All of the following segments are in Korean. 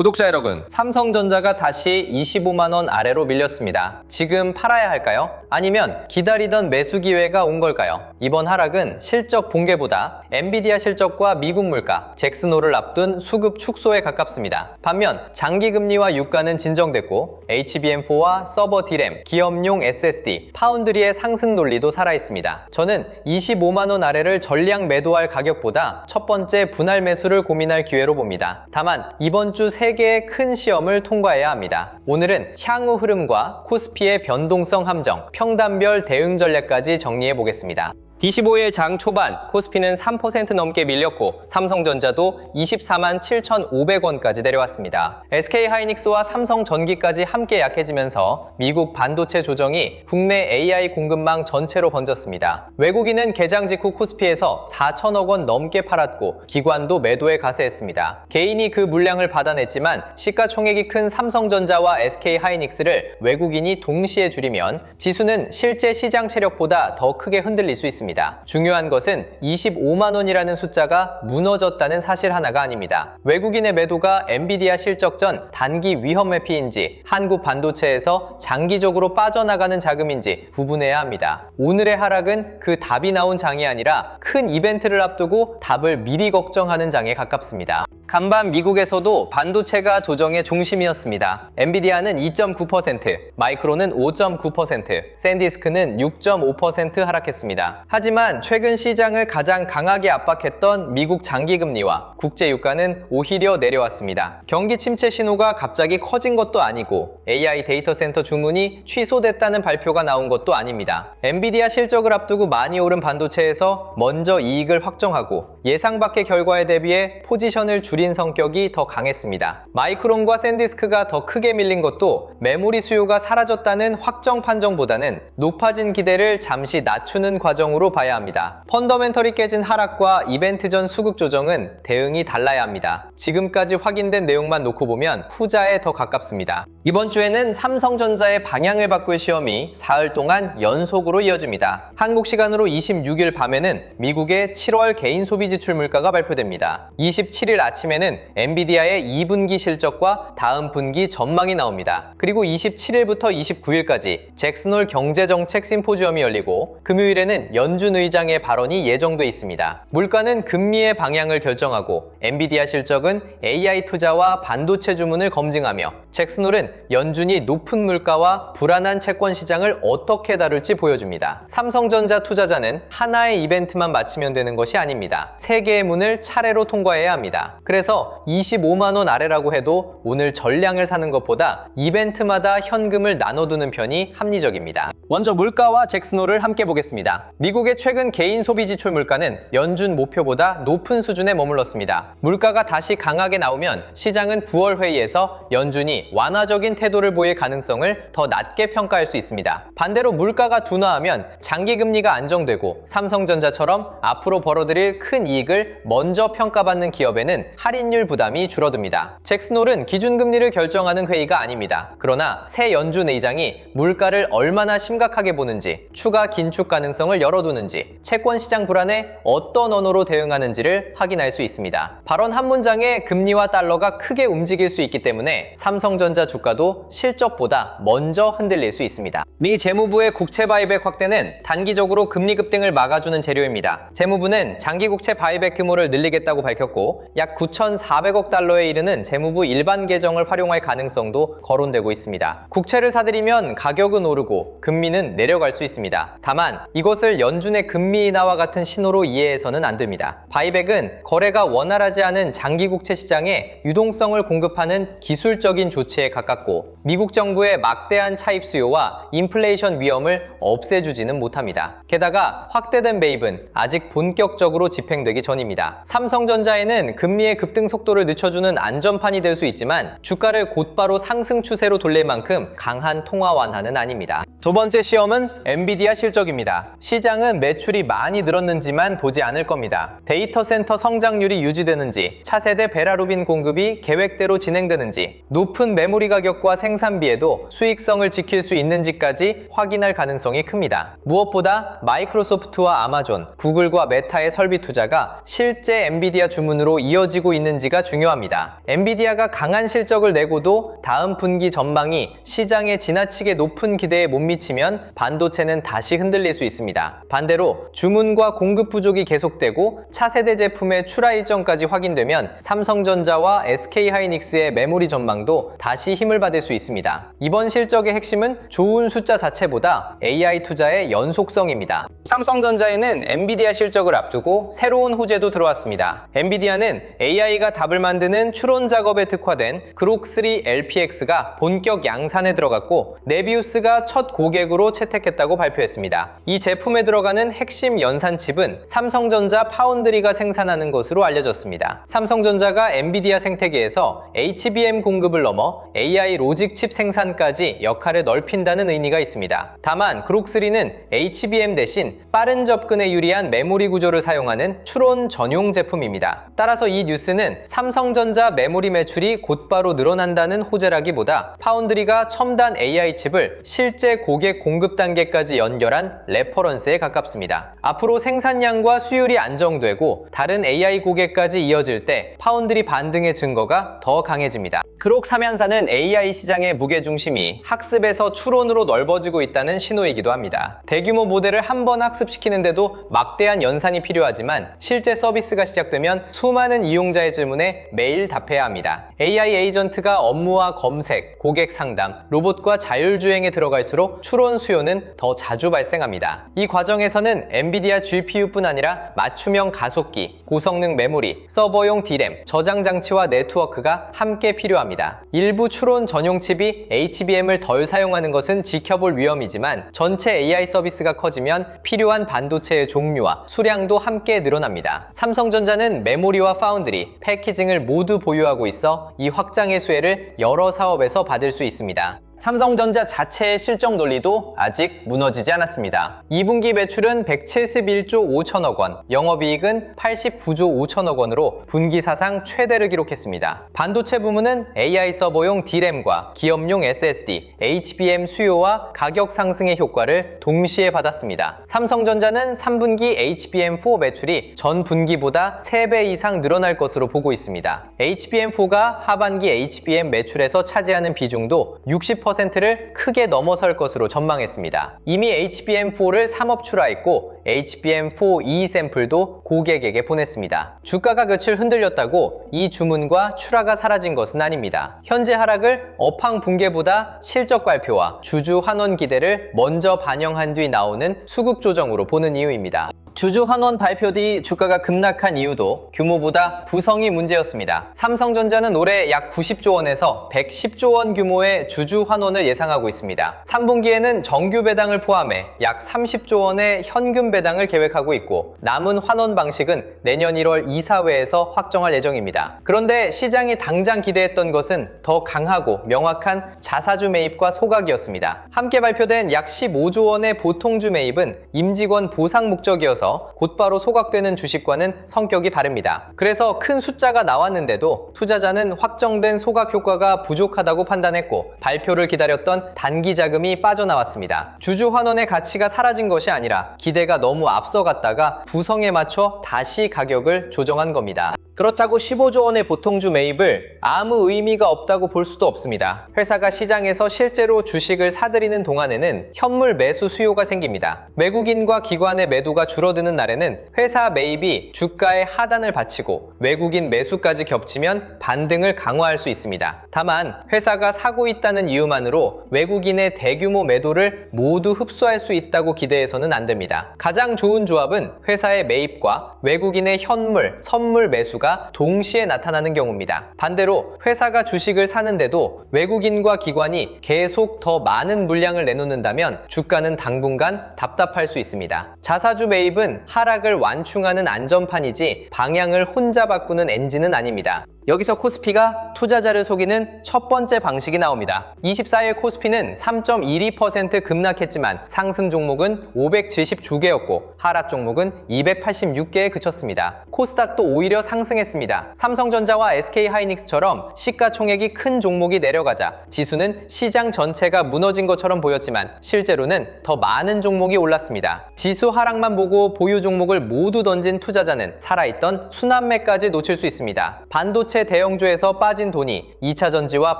구독자 여러분, 삼성전자가 다시 25만 원 아래로 밀렸습니다. 지금 팔아야 할까요? 아니면 기다리던 매수 기회가 온 걸까요? 이번 하락은 실적 붕괴보다 엔비디아 실적과 미국 물가, 잭슨홀을 앞둔 수급 축소에 가깝습니다. 반면 장기금리와 유가는 진정됐고 HBM4와 서버 D램, 기업용 SSD, 파운드리의 상승 논리도 살아있습니다. 저는 25만 원 아래를 전량 매도할 가격보다 첫 번째 분할 매수를 고민할 기회로 봅니다. 다만 이번 주 3개의 큰 시험을 통과해야 합니다. 오늘은 향후 흐름과 코스피의 변동성 함정, 평단별 대응 전략까지 정리해 보겠습니다. D15일 장 초반 코스피는 3% 넘게 밀렸고 삼성전자도 24만 7,500원까지 내려왔습니다. SK하이닉스와 삼성전기까지 함께 약해지면서 미국 반도체 조정이 국내 AI 공급망 전체로 번졌습니다. 외국인은 개장 직후 코스피에서 4천억 원 넘게 팔았고 기관도 매도에 가세했습니다. 개인이 그 물량을 받아냈지만 시가총액이 큰 삼성전자와 SK하이닉스를 외국인이 동시에 줄이면 지수는 실제 시장 체력보다 더 크게 흔들릴 수 있습니다. 중요한 것은 25만 원이라는 숫자가 무너졌다는 사실 하나가 아닙니다. 외국인의 매도가 엔비디아 실적 전 단기 위험 회피인지 한국 반도체에서 장기적으로 빠져나가는 자금인지 구분해야 합니다. 오늘의 하락은 그 답이 나온 장이 아니라 큰 이벤트를 앞두고 답을 미리 걱정하는 장에 가깝습니다. 간밤 미국에서도 반도체가 조정의 중심이었습니다. 엔비디아는 2.9%, 마이크론은 5.9%, 샌디스크는 6.5% 하락했습니다. 하지만 최근 시장을 가장 강하게 압박했던 미국 장기금리와 국제유가는 오히려 내려왔습니다. 경기 침체 신호가 갑자기 커진 것도 아니고 AI 데이터 센터 주문이 취소됐다는 발표가 나온 것도 아닙니다. 엔비디아 실적을 앞두고 많이 오른 반도체에서 먼저 이익을 확정하고 예상 밖의 결과에 대비해 포지션을 줄인 성격이 더 강했습니다. 마이크론과 샌디스크가 더 크게 밀린 것도 메모리 수요가 사라졌다는 확정 판정보다는 높아진 기대를 잠시 낮추는 과정으로 봐야 합니다. 펀더멘털이 깨진 하락과 이벤트 전 수급 조정은 대응이 달라야 합니다. 지금까지 확인된 내용만 놓고 보면 후자에 더 가깝습니다. 이번 주에는 삼성전자의 방향을 바꿀 시험이 사흘 동안 연속으로 이어집니다. 한국 시간으로 26일 밤에는 미국의 7월 개인 소비 지출 물가가 발표됩니다. 27일 아침에는 엔비디아의 2분기 실적과 다음 분기 전망이 나옵니다. 그리고 27일부터 29일까지 잭슨홀 경제정책 심포지엄이 열리고 금요일에는 연준 의장의 발언이 예정돼 있습니다. 물가는 금리의 방향을 결정하고 엔비디아 실적은 AI 투자와 반도체 주문을 검증하며 잭슨홀은 연준이 높은 물가와 불안한 채권 시장을 어떻게 다룰지 보여줍니다. 삼성전자 투자자는 하나의 이벤트만 마치면 되는 것이 아닙니다. 3개의 문을 차례로 통과해야 합니다. 그래서 25만 원 아래라고 해도 오늘 전량을 사는 것보다 이벤트마다 현금을 나눠두는 편이 합리적입니다. 먼저 물가와 잭슨홀을 함께 보겠습니다. 미국의 최근 개인 소비 지출 물가는 연준 목표보다 높은 수준에 머물렀습니다. 물가가 다시 강하게 나오면 시장은 9월 회의에서 연준이 완화적인 태도를 보일 가능성을 더 낮게 평가할 수 있습니다. 반대로 물가가 둔화하면 장기금리가 안정되고 삼성전자처럼 앞으로 벌어들일 큰 이익을 먼저 평가받는 기업에는 할인율 부담이 줄어듭니다. 잭슨홀은 기준금리를 결정하는 회의가 아닙니다. 그러나 새 연준 의장이 물가를 얼마나 심각하게 보는지, 추가 긴축 가능성을 열어두는지, 채권 시장 불안에 어떤 언어로 대응하는지를 확인할 수 있습니다. 발언 한 문장에 금리와 달러가 크게 움직일 수 있기 때문에 삼성전자 주가도 실적보다 먼저 흔들릴 수 있습니다. 미 재무부의 국채 바이백 확대는 단기적으로 금리 급등을 막아주는 재료입니다. 재무부는 장기 국채 바이백 규모를 늘리겠다고 밝혔고 약 9,400억 달러에 이르는 재무부 일반 계정을 활용할 가능성도 거론되고 있습니다. 국채를 사들이면 가격은 오르고 금리는 내려갈 수 있습니다. 다만 이것을 연준의 금리 인하와 같은 신호로 이해해서는 안 됩니다. 바이백은 거래가 원활하지 않은 장기 국채 시장에 유동성을 공급하는 기술적인 조치에 가깝고 미국 정부의 막대한 차입 수요와 인플레이션 위험을 없애주지는 못합니다. 게다가 확대된 매입은 아직 본격적으로 집행되기 전입니다. 삼성전자에는 금리의 급등 속도를 늦춰주는 안전판이 될 수 있지만 주가를 곧바로 상승 추세로 돌릴 만큼 강한 통화 완화는 아닙니다. 두 번째 시험은 엔비디아 실적입니다. 시장은 매출이 많이 늘었는지만 보지 않을 겁니다. 데이터 센터 성장률이 유지되는지, 차세대 베라루빈 공급이 계획대로 진행되는지, 높은 메모리 가격과 생산비에도 수익성을 지킬 수 있는지까지 확인할 가능성이 큽니다. 무엇보다 마이크로소프트와 아마존, 구글과 메타의 설비 투자가 실제 엔비디아 주문으로 이어지고 있는지가 중요합니다. 엔비디아가 강한 실적을 내고도 다음 분기 전망이 시장에 지나치게 높은 기대에 못 미치면 반도체는 다시 흔들릴 수 있습니다. 반대로 주문과 공급 부족이 계속되고 차세대 제품의 출하 일정까지 확인되면 삼성전자와 SK하이닉스의 메모리 전망도 다시 힘을 받을 수 있습니다. 이번 실적의 핵심은 좋은 숫자 자체보다 AI 투자의 연속성입니다. 삼성전자에는 엔비디아 실적을 앞두고 새로운 호재도 들어왔습니다. 엔비디아는 AI가 답을 만드는 추론 작업에 특화된 그록3 LPX가 본격 양산에 들어갔고 네비우스가 첫 고객으로 채택했다고 발표했습니다. 이 제품에 들어가는 핵심 연산칩은 삼성전자 파운드리가 생산하는 것으로 알려졌습니다. 삼성전자가 엔비디아 생태계에서 HBM 공급을 넘어 AI 로직 칩 생산까지 역할을 넓힌다는 의미가 있습니다. 다만 그록3는 HBM 대신 빠른 접근에 유리한 메모리 구조를 사용하는 추론 전용 제품입니다. 따라서 이 뉴스는 삼성전자 메모리 매출이 곧바로 늘어난다는 호재라기보다 파운드리가 첨단 AI 칩을 실제 고객 공급 단계까지 연결한 레퍼런스에 가깝습니다. 앞으로 생산량과 수율이 안정되고 다른 AI 고객까지 이어질 때 파운드리 반등의 증거가 더 강해집니다. 그록 3연사는 AI 시장의 무게중심이 학습에서 추론으로 넓어지고 있다는 신호이기도 합니다. 대규모 모델을 한 번 학습시키는데도 막대한 연산이 필요하지만 실제 서비스가 시작되면 수많은 이용자의 질문에 매일 답해야 합니다. AI 에이전트가 업무와 검색, 고객 상담, 로봇과 자율주행에 들어갈수록 추론 수요는 더 자주 발생합니다. 이 과정에서는 엔비디아 GPU뿐 아니라 맞춤형 가속기, 고성능 메모리, 서버용 D램, 저장 장치와 네트워크가 함께 필요합니다. 일부 추론 전용 칩이 HBM을 덜 사용하는 것은 지켜볼 위험이지만 전체 AI 서비스가 커지면 필요한 반도체의 종류와 수량도 함께 늘어납니다. 삼성전자는 메모리와 파운드리, 패키징을 모두 보유하고 있어 이 확장의 수혜를 여러 사업에서 받을 수 있습니다. 삼성전자 자체의 실적 논리도 아직 무너지지 않았습니다. 2분기 매출은 171조 5천억 원, 영업이익은 89조 5천억 원으로 분기 사상 최대를 기록했습니다. 반도체 부문은 AI 서버용 D램과 기업용 SSD, HBM 수요와 가격 상승의 효과를 동시에 받았습니다. 삼성전자는 3분기 HBM4 매출이 전 분기보다 3배 이상 늘어날 것으로 보고 있습니다. HBM4가 하반기 HBM 매출에서 차지하는 비중도 60%를 크게 넘어설 것으로 전망했습니다. 이미 HBM4를 삼업 출하했고 HBM4 E 샘플도 고객에게 보냈습니다. 주가가 며칠 흔들렸다고 이 주문과 출하가 사라진 것은 아닙니다. 현재 하락을 업황 붕괴보다 실적 발표와 주주 환원 기대를 먼저 반영한 뒤 나오는 수급 조정으로 보는 이유입니다. 주주 환원 발표 뒤 주가가 급락한 이유도 규모보다 구성이 문제였습니다. 삼성전자는 올해 약 90조 원에서 110조 원 규모의 주주 환원을 예상하고 있습니다. 3분기에는 정규 배당을 포함해 약 30조 원의 현금 배당을 계획하고 있고 남은 환원 방식은 내년 1월 이사회에서 확정할 예정입니다. 그런데 시장이 당장 기대했던 것은 더 강하고 명확한 자사주 매입과 소각이었습니다. 함께 발표된 약 15조 원의 보통주 매입은 임직원 보상 목적이어서 곧바로 소각되는 주식과는 성격이 다릅니다. 그래서 큰 숫자가 나왔는데도 투자자는 확정된 소각 효과가 부족하다고 판단했고 발표를 기다렸던 단기 자금이 빠져나왔습니다. 주주 환원의 가치가 사라진 것이 아니라 기대가 너무 앞서갔다가 구성에 맞춰 다시 가격을 조정한 겁니다. 그렇다고 15조 원의 보통주 매입을 아무 의미가 없다고 볼 수도 없습니다. 회사가 시장에서 실제로 주식을 사들이는 동안에는 현물 매수 수요가 생깁니다. 외국인과 기관의 매도가 줄어드는 날에는 회사 매입이 주가의 하단을 받치고 외국인 매수까지 겹치면 반등을 강화할 수 있습니다. 다만 회사가 사고 있다는 이유만으로 외국인의 대규모 매도를 모두 흡수할 수 있다고 기대해서는 안 됩니다. 가장 좋은 조합은 회사의 매입과 외국인의 현물, 선물 매수가 동시에 나타나는 경우입니다. 반대로 회사가 주식을 사는데도 외국인과 기관이 계속 더 많은 물량을 내놓는다면 주가는 당분간 답답할 수 있습니다. 자사주 매입은 하락을 완충하는 안전판이지 방향을 혼자 바꾸는 엔진은 아닙니다. 여기서 코스피가 투자자를 속이는 첫 번째 방식이 나옵니다. 24일 코스피는 3.12% 급락했지만 상승 종목은 572개였고 하락 종목은 286개에 그쳤습니다. 코스닥도 오히려 상승했습니다. 삼성전자와 SK하이닉스처럼 시가총액이 큰 종목이 내려가자 지수는 시장 전체가 무너진 것처럼 보였지만 실제로는 더 많은 종목이 올랐습니다. 지수 하락만 보고 보유 종목을 모두 던진 투자자는 살아있던 순환매까지 놓칠 수 있습니다. 반도체 대형주에서 빠진 돈이 2차 전지와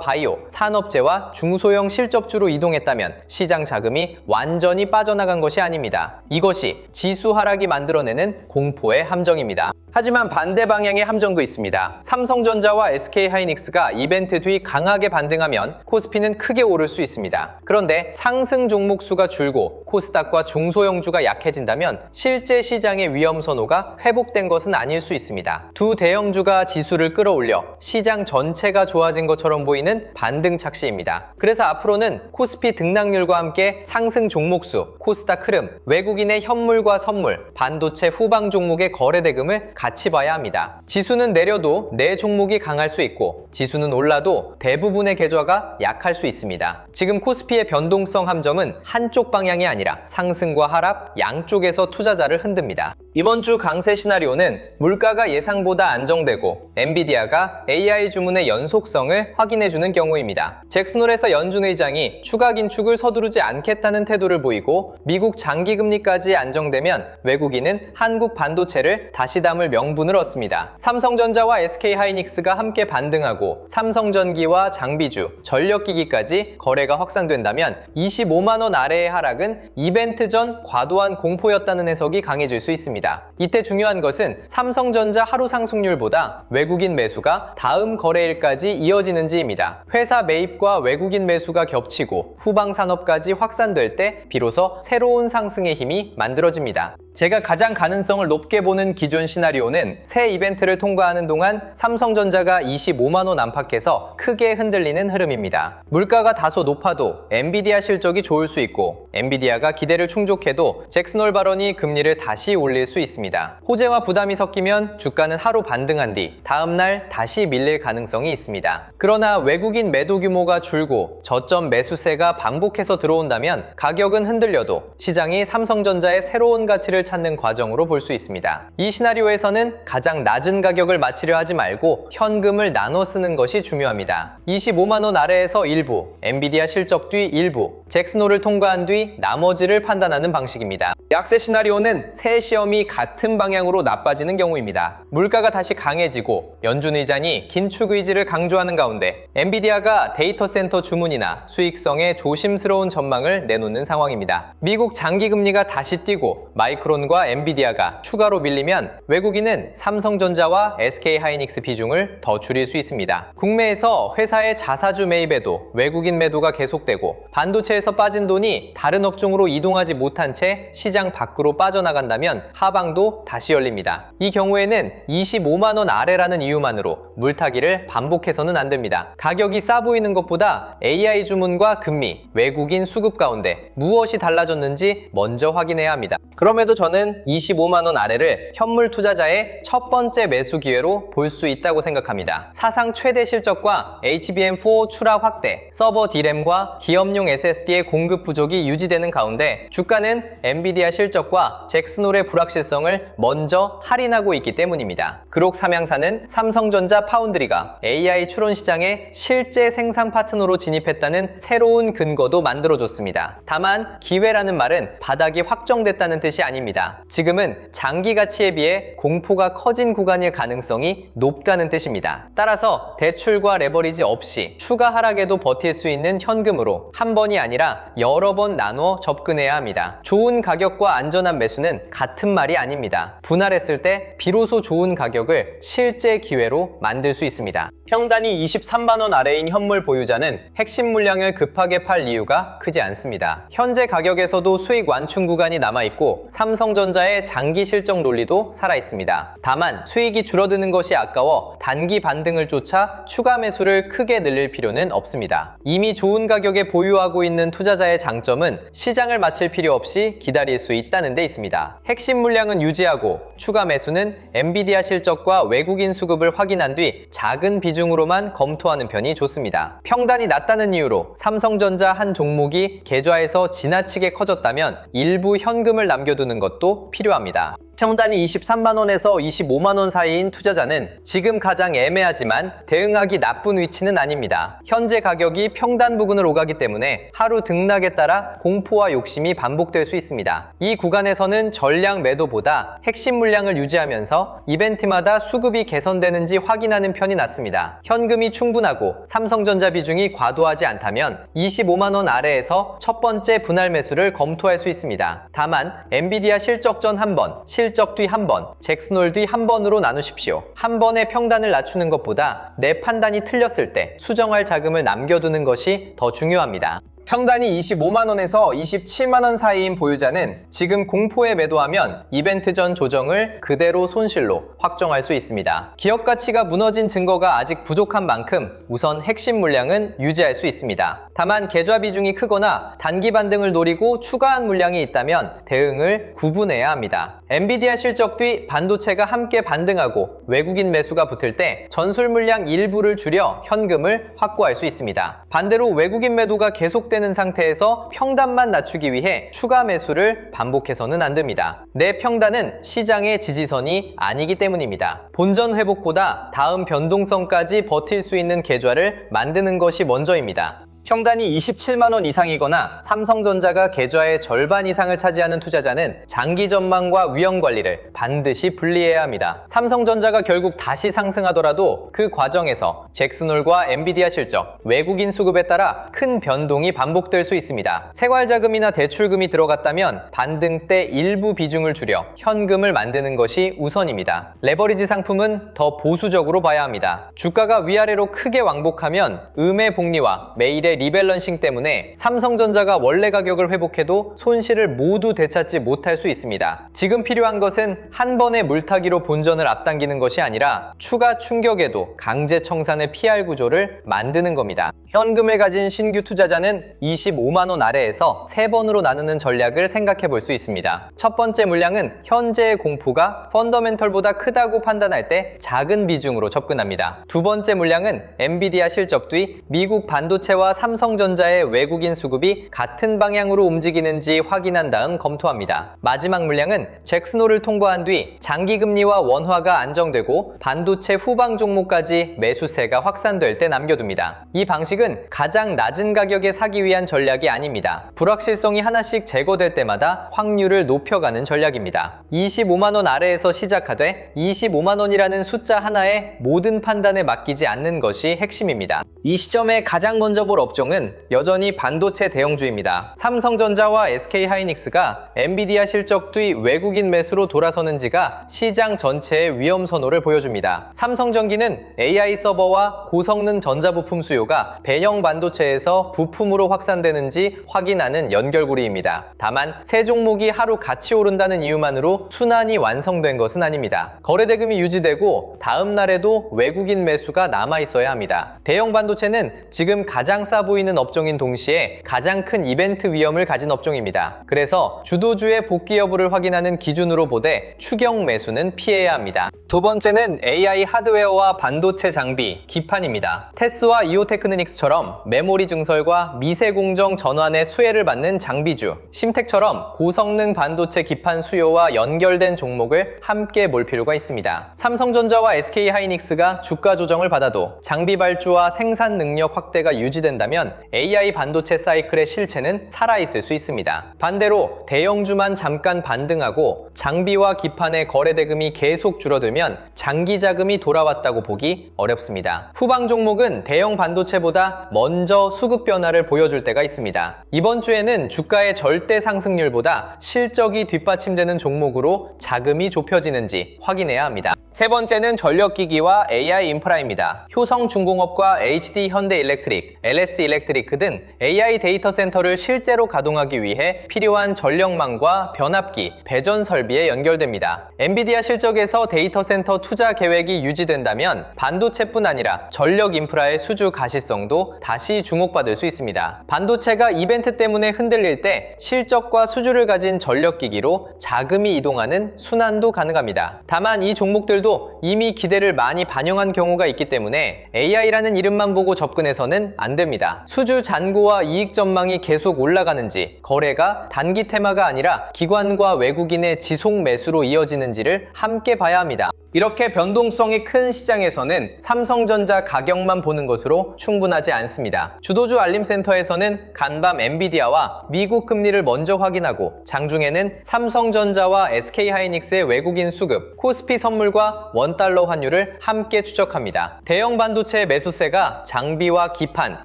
바이오, 산업재와 중소형 실적주로 이동했다면 시장 자금이 완전히 빠져나간 것이 아닙니다. 이것이 지수 하락이 만들어내는 공포의 함정입니다. 하지만 반대 방향의 함정도 있습니다. 삼성전자와 SK하이닉스가 이벤트 뒤 강하게 반등하면 코스피는 크게 오를 수 있습니다. 그런데 상승 종목 수가 줄고 코스닥과 중소형주가 약해진다면 실제 시장의 위험 선호가 회복된 것은 아닐 수 있습니다. 두 대형주가 지수를 끌어올려 시장 전체가 좋아진 것처럼 보이는 반등 착시입니다. 그래서 앞으로는 코스피 등락률과 함께 상승 종목 수, 코스닥 흐름, 외국인의 현물과 선물, 반도체 후방 종목의 거래 대금을 같이 봐야 합니다. 지수는 내려도 내 종목이 강할 수 있고 지수는 올라도 대부분의 계좌가 약할 수 있습니다. 지금 코스피의 변동성 함정은 한쪽 방향이 아니라 상승과 하락 양쪽에서 투자자를 흔듭니다. 이번 주 강세 시나리오는 물가가 예상보다 안정되고 엔비디아가 AI 주문의 연속성을 확인해주는 경우입니다. 잭슨홀에서 연준 의장이 추가 긴축을 서두르지 않겠다는 태도를 보이고 미국 장기금리까지 안정되면 외국인은 한국 반도체를 다시 담을 명분을 얻습니다. 삼성전자와 SK하이닉스가 함께 반등하고 삼성전기와 장비주, 전력기기까지 거래가 확산된다면 25만원 아래의 하락은 이벤트 전 과도한 공포였다는 해석이 강해질 수 있습니다. 이때 중요한 것은 삼성전자 하루 상승률보다 외국인 매수가 다음 거래일까지 이어지는지입니다. 회사 매입과 외국인 매수가 겹치고 후방 산업까지 확산될 때 비로소 새로운 상승의 힘이 만들어집니다. 제가 가장 가능성을 높게 보는 기존 시나리오는 새 이벤트를 통과하는 동안 삼성전자가 25만원 안팎에서 크게 흔들리는 흐름입니다. 물가가 다소 높아도 엔비디아 실적이 좋을 수 있고 엔비디아가 기대를 충족해도 잭슨홀 발언이 금리를 다시 올릴 수 있습니다. 호재와 부담이 섞이면 주가는 하루 반등한 뒤 다음날 다시 밀릴 가능성이 있습니다. 그러나 외국인 매도 규모가 줄고 저점 매수세가 반복해서 들어온다면 가격은 흔들려도 시장이 삼성전자의 새로운 가치를 찾는 과정으로 볼 수 있습니다. 이 시나리오에서는 가장 낮은 가격을 맞추려 하지 말고 현금을 나눠 쓰는 것이 중요합니다. 25만원 아래에서 일부, 엔비디아 실적 뒤 일부, 잭슨홀을 통과한 뒤 나머지를 판단하는 방식입니다. 약세 시나리오는 새 시험이 같은 방향으로 나빠지는 경우입니다. 물가가 다시 강해지고 연준 의장이 긴축 의지를 강조하는 가운데 엔비디아가 데이터 센터 주문이나 수익성에 조심스러운 전망을 내놓는 상황입니다. 미국 장기금리가 다시 뛰고 마이크론과 엔비디아가 추가로 밀리면 외국인은 삼성전자와 SK하이닉스 비중을 더 줄일 수 있습니다. 국내에서 회사의 자사주 매입에도 외국인 매도가 계속되고 반도체에서 빠진 돈이 다른 업종으로 이동하지 못한 채 시장 밖으로 빠져나간다면 하방도 다시 열립니다. 이 경우에는 25만원 아래라는 이유만으로 물타기를 반복해서는 안 됩니다. 가격이 싸 보이는 것보다 AI 주문과 금리, 외국인 수급 가운데 무엇이 달라졌는지 먼저 확인해야 합니다. 그럼에도 저는 25만원 아래를 현물 투자자의 첫 번째 매수 기회로 볼 수 있다고 생각합니다. 사상 최대 실적과 HBM4 출하 확대, 서버 D램과 기업용 SSD의 공급 부족이 유지되는 가운데 주가는 엔비디아 실적과 잭슨홀의 불확실성을 먼저 할인하고 있기 때문입니다. 그록 삼양사는 삼성전자 파운드리가 AI 추론 시장에 실제 생산 파트너로 진입했다는 새로운 근거도 만들어줬습니다. 다만 기회라는 말은 바닥이 확정됐다는 뜻이 아닙니다. 지금은 장기 가치에 비해 공포가 커진 구간일 가능성이 높다는 뜻입니다. 따라서 대출과 레버리지 없이 추가 하락에도 버틸 수 있는 현금으로 한 번이 아니라 여러 번 나눠 접근해야 합니다. 좋은 가격과 안전한 매수는 같은 말이 아닙니다. 분할했을 때 비로소 좋은 가격을 실제 기회로 만들 수 있습니다. 평단이 23만원 아래인 현물 보유자는 핵심 물량을 급하게 팔 이유가 크지 않습니다. 현재 가격에서도 수익 완충 구간이 남아있고 삼성전자의 장기 실적 논리도 살아있습니다. 다만 수익이 줄어드는 것이 아까워 단기 반등을 쫓아 추가 매수를 크게 늘릴 필요는 없습니다. 이미 좋은 가격에 보유하고 있는 투자자의 장점은 시장을 마칠 필요 없이 기다릴 수 있다는 데 있습니다. 핵심 물량은 유지하고 추가 매수는 엔비디아 실적과 외국인 수급을 확인한 뒤 작은 비중으로만 검토하는 편이 좋습니다. 평단이 낮다는 이유로 삼성전자 한 종목이 계좌에서 지나치게 커졌다면 일부 현금을 남겨두는 것도 필요합니다. 평단이 23만원에서 25만원 사이인 투자자는 지금 가장 애매하지만 대응하기 나쁜 위치는 아닙니다. 현재 가격이 평단 부근을 오가기 때문에 하루 등락에 따라 공포와 욕심이 반복될 수 있습니다. 이 구간에서는 전량 매도보다 핵심 물량을 유지하면서 이벤트마다 수급이 개선되는지 확인하는 편이 낫습니다. 현금이 충분하고 삼성전자 비중이 과도하지 않다면 25만원 아래에서 첫 번째 분할 매수를 검토할 수 있습니다. 다만 엔비디아 실적 전 한 번, 실적 뒤 한 번, 잭슨홀 뒤 한 번으로 나누십시오. 한 번에 평단을 낮추는 것보다 내 판단이 틀렸을 때 수정할 자금을 남겨두는 것이 더 중요합니다. 평단이 25만원에서 27만원 사이인 보유자는 지금 공포에 매도하면 이벤트 전 조정을 그대로 손실로 확정할 수 있습니다. 기업 가치가 무너진 증거가 아직 부족한 만큼 우선 핵심 물량은 유지할 수 있습니다. 다만 계좌 비중이 크거나 단기 반등을 노리고 추가한 물량이 있다면 대응을 구분해야 합니다. 엔비디아 실적 뒤 반도체가 함께 반등하고 외국인 매수가 붙을 때 전술 물량 일부를 줄여 현금을 확보할 수 있습니다. 반대로 외국인 매도가 계속되는 상태에서 평단만 낮추기 위해 추가 매수를 반복해서는 안 됩니다. 내 평단은 시장의 지지선이 아니기 때문입니다. 본전 회복보다 다음 변동성까지 버틸 수 있는 계좌를 만드는 것이 먼저입니다. 평단이 27만원 이상이거나 삼성전자가 계좌의 절반 이상을 차지하는 투자자는 장기 전망과 위험 관리를 반드시 분리해야 합니다. 삼성전자가 결국 다시 상승하더라도 그 과정에서 잭슨홀과 엔비디아 실적, 외국인 수급에 따라 큰 변동이 반복될 수 있습니다. 생활자금이나 대출금이 들어갔다면 반등 때 일부 비중을 줄여 현금을 만드는 것이 우선입니다. 레버리지 상품은 더 보수적으로 봐야 합니다. 주가가 위아래로 크게 왕복하면 음의 복리와 매일의 리밸런싱 때문에 삼성전자가 원래 가격을 회복해도 손실을 모두 되찾지 못할 수 있습니다. 지금 필요한 것은 한 번의 물타기로 본전을 앞당기는 것이 아니라 추가 충격에도 강제 청산을 피할 구조를 만드는 겁니다. 현금을 가진 신규 투자자는 25만원 아래에서 3번으로 나누는 전략을 생각해 볼 수 있습니다. 첫 번째 물량은 현재의 공포가 펀더멘털보다 크다고 판단할 때 작은 비중으로 접근합니다. 두 번째 물량은 엔비디아 실적 뒤 미국 반도체와 삼성전자의 외국인 수급이 같은 방향으로 움직이는지 확인한 다음 검토합니다. 마지막 물량은 잭슨홀을 통과한 뒤 장기금리와 원화가 안정되고 반도체 후방 종목까지 매수세가 확산될 때 남겨둡니다. 이 방식은 가장 낮은 가격에 사기 위한 전략이 아닙니다. 불확실성이 하나씩 제거될 때마다 확률을 높여가는 전략입니다. 25만원 아래에서 시작하되 25만원이라는 숫자 하나에 모든 판단에 맡기지 않는 것이 핵심입니다. 이 시점에 가장 먼저 볼 업종은 여전히 반도체 대형주입니다. 삼성전자와 SK하이닉스가 엔비디아 실적 뒤 외국인 매수로 돌아서는지가 시장 전체의 위험 선호를 보여줍니다. 삼성전기는 AI 서버와 고성능 전자부품 수요가 배형 반도체에서 부품으로 확산되는지 확인하는 연결고리입니다. 다만 세 종목이 하루 같이 오른다는 이유만으로 순환이 완성된 것은 아닙니다. 거래대금이 유지되고 다음 날에도 외국인 매수가 남아있어야 합니다. 대형 반도체는 지금 가장 싸 보이는 업종인 동시에 가장 큰 이벤트 위험을 가진 업종입니다. 그래서 주도주의 복귀 여부를 확인하는 기준으로 보되 추경 매수는 피해야 합니다. 두 번째는 AI 하드웨어와 반도체 장비, 기판입니다. 테스와 이오테크닉스처럼 메모리 증설과 미세 공정 전환의 수혜를 받는 장비주, 심텍처럼 고성능 반도체 기판 수요와 연결된 종목을 함께 볼 필요가 있습니다. 삼성전자와 SK하이닉스가 주가 조정을 받아도 장비 발주와 생산 능력 확대가 유지된다면 AI 반도체 사이클의 실체는 살아있을 수 있습니다. 반대로 대형주만 잠깐 반등하고 장비와 기판의 거래 대금이 계속 줄어들면 장기 자금이 돌아왔다고 보기 어렵습니다. 후방 종목은 대형 반도체보다 먼저 수급 변화를 보여줄 때가 있습니다. 이번 주에는 주가의 절대 상승률보다 실적이 뒷받침되는 종목으로 자금이 좁혀지는지 확인해야 합니다. 세 번째는 전력기기와 AI 인프라입니다. 효성중공업과 HD 현대일렉트릭, LS 일렉트리크 등 AI 데이터 센터를 실제로 가동하기 위해 필요한 전력망과 변압기, 배전 설비에 연결됩니다. 엔비디아 실적에서 데이터 센터 투자 계획이 유지된다면 반도체뿐 아니라 전력 인프라의 수주 가시성도 다시 주목받을 수 있습니다. 반도체가 이벤트 때문에 흔들릴 때 실적과 수주를 가진 전력기기로 자금이 이동하는 순환도 가능합니다. 다만 이 종목들도 이미 기대를 많이 반영한 경우가 있기 때문에 AI라는 이름만 보고 접근해서는 안 됩니다. 수주 잔고와 이익 전망이 계속 올라가는지, 거래가 단기 테마가 아니라 기관과 외국인의 지속 매수로 이어지는지를 함께 봐야 합니다. 이렇게 변동성이 큰 시장에서는 삼성전자 가격만 보는 것으로 충분하지 않습니다. 주도주 알림센터에서는 간밤 엔비디아와 미국 금리를 먼저 확인하고 장중에는 삼성전자와 SK하이닉스의 외국인 수급, 코스피 선물과 원달러 환율을 함께 추적합니다. 대형 반도체 매수세가 장비와 기판,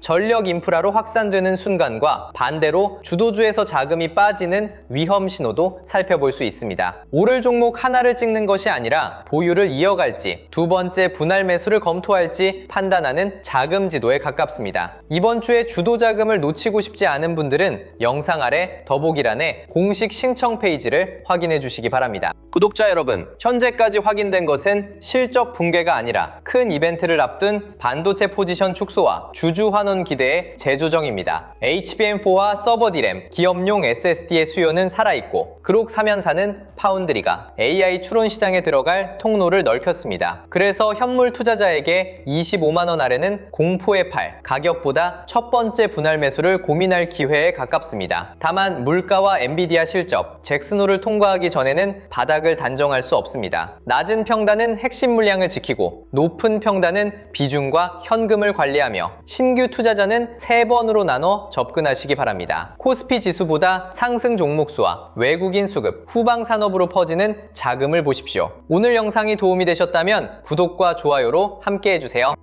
전력 인프라로 확산되는 순간과 반대로 주도주에서 자금이 빠지는 위험 신호도 살펴볼 수 있습니다. 오를 종목 하나를 찍는 것이 아니라 보유를 이어갈지, 두 번째 분할 매수를 검토할지 판단하는 자금 지도에 가깝습니다. 이번 주에 주도 자금을 놓치고 싶지 않은 분들은 영상 아래 더보기란에 공식 신청 페이지를 확인해 주시기 바랍니다. 구독자 여러분, 현재까지 확인된 것은 실적 붕괴가 아니라 큰 이벤트를 앞둔 반도체 포지션 축소와 주주 환원 기대의 재조정입니다. HBM4와 서버 D램, 기업용 SSD의 수요는 살아있고 그룹 3연사는 파운드리가 AI 추론 시장에 들어갈 통로를 넓혔습니다. 그래서 현물 투자자에게 25만원 아래는 공포의 팔, 가격보다 첫 번째 분할 매수를 고민할 기회에 가깝습니다. 다만 물가와 엔비디아 실적, 잭슨홀을 통과하기 전에는 바닥을 단정할 수 없습니다. 낮은 평단은 핵심 물량을 지키고 높은 평단은 비중과 현금을 관리하며 신규 투자자는 3번으로 나눠 접근하시기 바랍니다. 코스피 지수보다 상승 종목 수와 외국인 수급, 후방 산업으로 퍼지는 자금을 보십시오. 오늘 영상이 도움이 되셨다면 구독과 좋아요로 함께 해주세요.